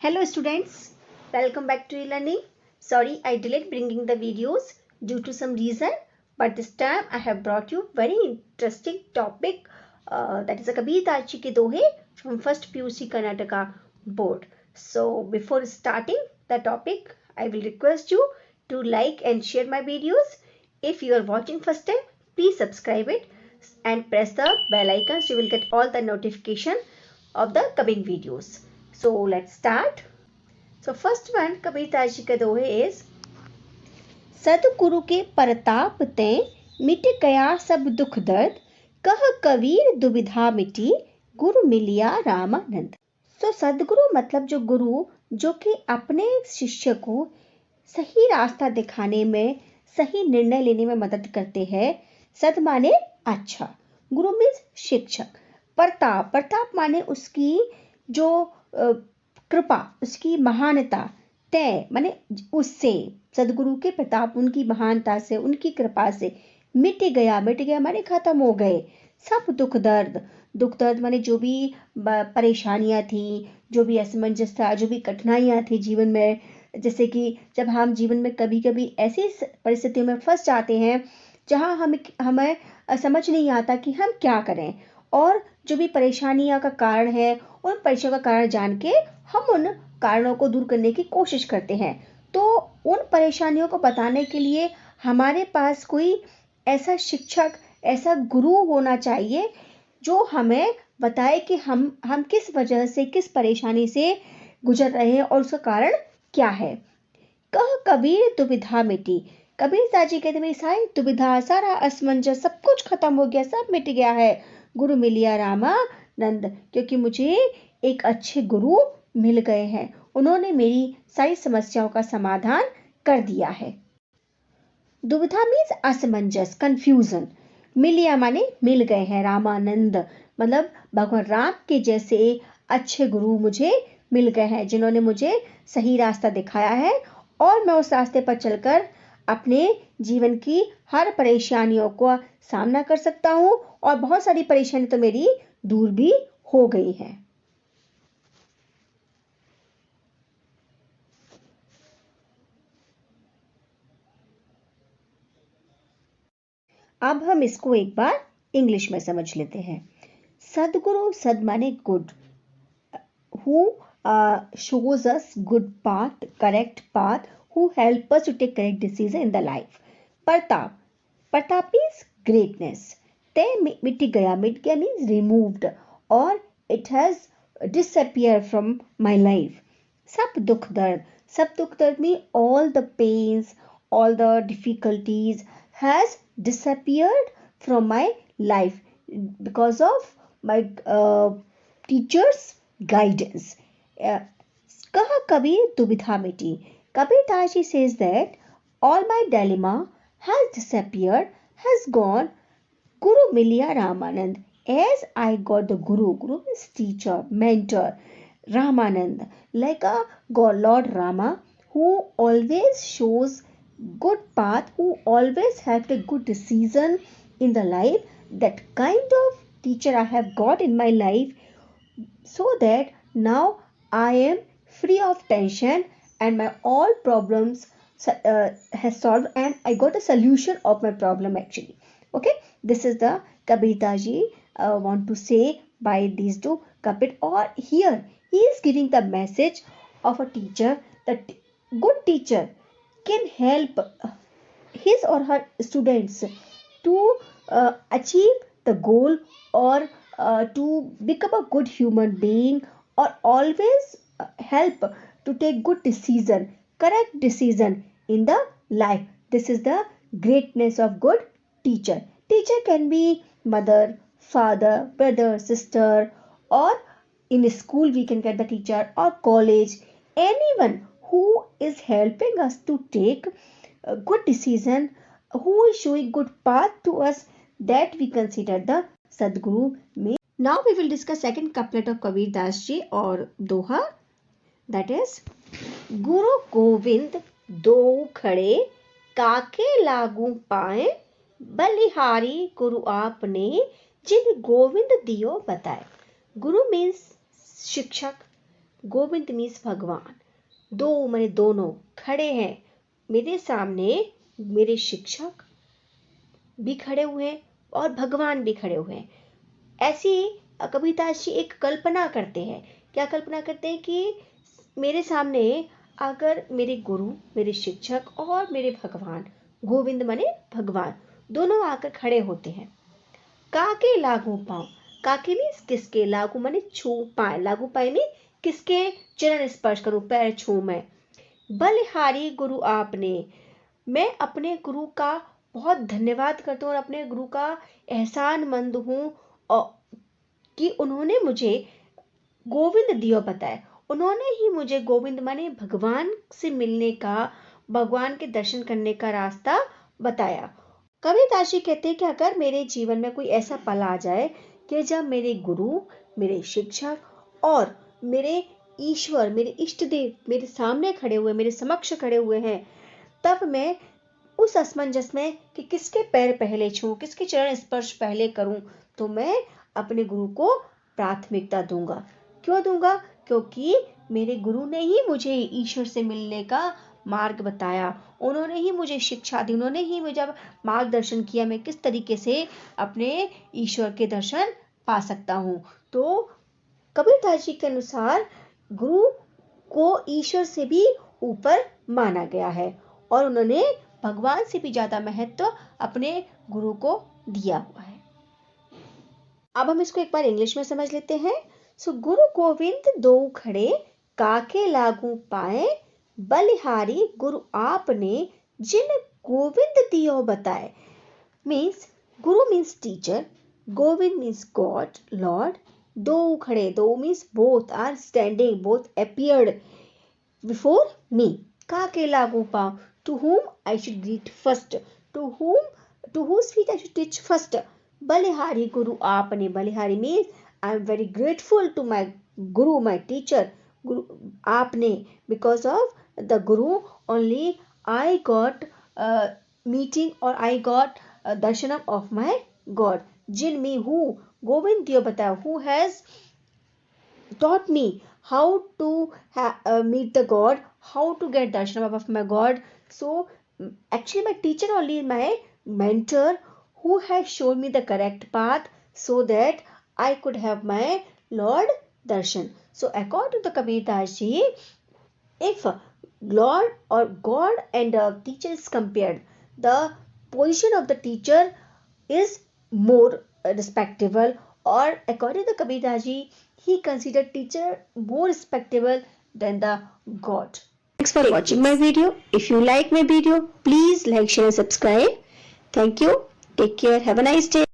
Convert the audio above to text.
Hello students, welcome back to e-learning. Sorry I delayed bringing the videos due to some reason, but this time I have brought you very interesting topic that is a Kabir Tachi ke Dohe from first PUC Karnataka board. So before starting the topic, I will request you to like and share my videos. If you are watching first time, please subscribe it and press the bell icon so you will get all the notification of the coming videos. So let's start. So first one Kabir ji का दोहे is सतगुरु के परताप ते मिट गया सब दुख दर्द कह कबीर दुविधा मिटी गुरु मिलिया रामानंद। तो सदगुरु मतलब जो गुरु जो कि अपने शिष्य को सही रास्ता दिखाने में सही निर्णय लेने में मदद करते हैं। सद माने अच्छा, गुरु मीन्स शिक्षक, प्रताप माने उसकी जो कृपा, उसकी महानता, तय माने उससे, सदगुरु के प्रताप, उनकी महानता से, उनकी कृपा से मिट गया माने खत्म हो गए सब दुख दर्द माने जो भी परेशानियां थी, जो भी असमंजस था, जो भी कठिनाइयां थी जीवन में, जैसे कि जब हम जीवन में कभी ऐसी परिस्थितियों में फंस जाते हैं जहां हमें समझ नहीं आता कि हम क्या करें, और जो भी परेशानियां का कारण है उन परेशानियों का कारण जान के हम उन कारणों को दूर करने की कोशिश करते हैं। तो उन परेशानियों को बताने के लिए हमारे पास कोई ऐसा शिक्षक, ऐसा गुरु होना चाहिए जो हमें बताए कि हम किस वजह से, किस परेशानी से गुजर रहे हैं और उसका कारण क्या है। कह कबीर दुविधा मिटी, कबीर साजी कहते मेरी सारी दुविधा, सारा असमंजस, सब कुछ खत्म हो गया, सब मिट गया है, गुरु मिलिया रामानंद, क्योंकि मुझे एक अच्छे गुरु मिल गए हैं, उन्होंने मेरी सारी समस्याओं का समाधान कर दिया है। दुविधा मीन्स असमंजस, कंफ्यूजन, मिलिया माने मिल गए हैं, रामानंद मतलब भगवान राम के जैसे अच्छे गुरु मुझे मिल गए हैं, जिन्होंने मुझे सही रास्ता दिखाया है और मैं उस रास्ते पर चलकर अपने जीवन की हर परेशानियों को सामना कर सकता हूं, और बहुत सारी परेशानी तो मेरी दूर भी हो गई है। अब हम इसको एक बार इंग्लिश में समझ लेते हैं। सदगुरु, सद माने good, who shows us good path, correct path, who help us to take correct decision in the life. Pratap means greatness. Te mit gaya means removed, or it has disappeared from my life. Sab dukh dard means all the pains, all the difficulties has disappeared from my life because of my teachers guidance. Kaha Kabir Dubidha Miti. Kabir Tashi says that all my dilemma has disappeared, has gone. Guru Milya Ramanand. As I got the Guru means teacher, mentor, Ramanand, like a God, Lord Rama, who always shows good path, who always have a good decision in the life. That kind of teacher I have got in my life, so that now I am free of tension and my all problems has solved, and I got a solution of my problem actually. Okay, this is the Kabir ji want to say by these two Kabir, or here he is giving the message of a teacher, that good teacher can help his or her students to achieve the goal, or to become a good human being, or always help to take good decision, correct decision in the life. This is the greatness of good teacher. Teacher can be mother, father, brother, sister, or in school we can get the teacher, or college, anyone who is helping us to take a good decision, who is showing good path to us, that we consider the Sadguru. Now we will discuss second couplet of Kabir Das ji or Doha, that is Guru Govind दो खड़े काके लागू पाए बलिहारी गुरु आपने जिन गोविंद दियो बताए. Guru means शिक्षक, गोविंद मीन्स भगवान, दो माने दोनों खड़े हैं मेरे सामने, मेरे शिक्षक भी खड़े हुए हैं और भगवान भी खड़े हुए हैं। ऐसी कबीरदास जी एक कल्पना करते हैं। क्या कल्पना करते हैं कि मेरे सामने अगर मेरे गुरु, मेरे शिक्षक और मेरे भगवान, गोविंद माने भगवान, दोनों आकर खड़े होते हैं। काके लागू पाऊं, काके मीन्स किसके, लागू माने छू पाए, लागू पाए में किसके चरण स्पर्श करूं, पैर छू मैं। बलिहारी गुरु आपने, मैं अपने गुरु का बहुत धन्यवाद करता हूँ और अपने गुरु का एहसानमंद हूँ कि उन्होंने मुझे गोविंद दियो बताया। उन्होंने ही मुझे गोविंद माने भगवान से मिलने का, भगवान के दर्शन करने का रास्ता बताया। कबीरदास जी कहते हैं कि अगर मेरे जीवन में कोई ऐसा पल आ जाए कि जब मेरे गुरु, मेरे शिक्षक और मेरे ईश्वर, मेरे इष्ट देव मेरे सामने खड़े हुए, मेरे समक्ष खड़े हुए हैं, तब मैं उस असमंजस में कि किसके पैर पहले छूं, किसके चरण स्पर्श पहले करूं, तो मैं अपने गुरु को प्राथमिकता दूंगा। क्यों दूंगा? क्योंकि मेरे गुरु ने ही मुझे ईश्वर से मिलने का मार्ग बताया, उन्होंने ही मुझे शिक्षा दी, उन्होंने ही मुझे मार्गदर्शन किया मैं किस तरीके से अपने ईश्वर के दर्शन पा सकता हूं। तो कबीरदास जी के अनुसार गुरु को ईश्वर से भी ऊपर माना गया है और उन्होंने भगवान से भी ज्यादा महत्व अपने गुरु को दिया हुआ है। अब हम इसको एक बार इंग्लिश में समझ लेते हैं। सो गुरु गोविंद दो खड़े, काके लागू पाए, बलिहारी गुरु आपने, जिन गोविंद दियो बताए। Means guru means teacher, Govind means God, lord, दो खड़े, दो means both are standing, both appeared before me. काके लागू पाऊं, to whom I should greet first, to whose feet I should teach first. बलिहारी गुरु आपने, बलिहारी means I am very grateful to my guru, my teacher, guru आपने, because of the guru only I got meeting or I got darshanam of my God. जिन में who, Govind दियो बताया, who has taught me how to meet the God, how to get darshanam of my God. So actually my teacher only my mentor who has shown me the correct path so that I could have my Lord darshan. So according to the Kabirdas ji, if Lord or God and teacher is compared, the position of the teacher is more respectable, or according to Kabirdas ji, he considered teacher more respectable than the God. Thanks for watching my video. If you like my video, please like, share, subscribe. Thank you. Take care. Have a nice day.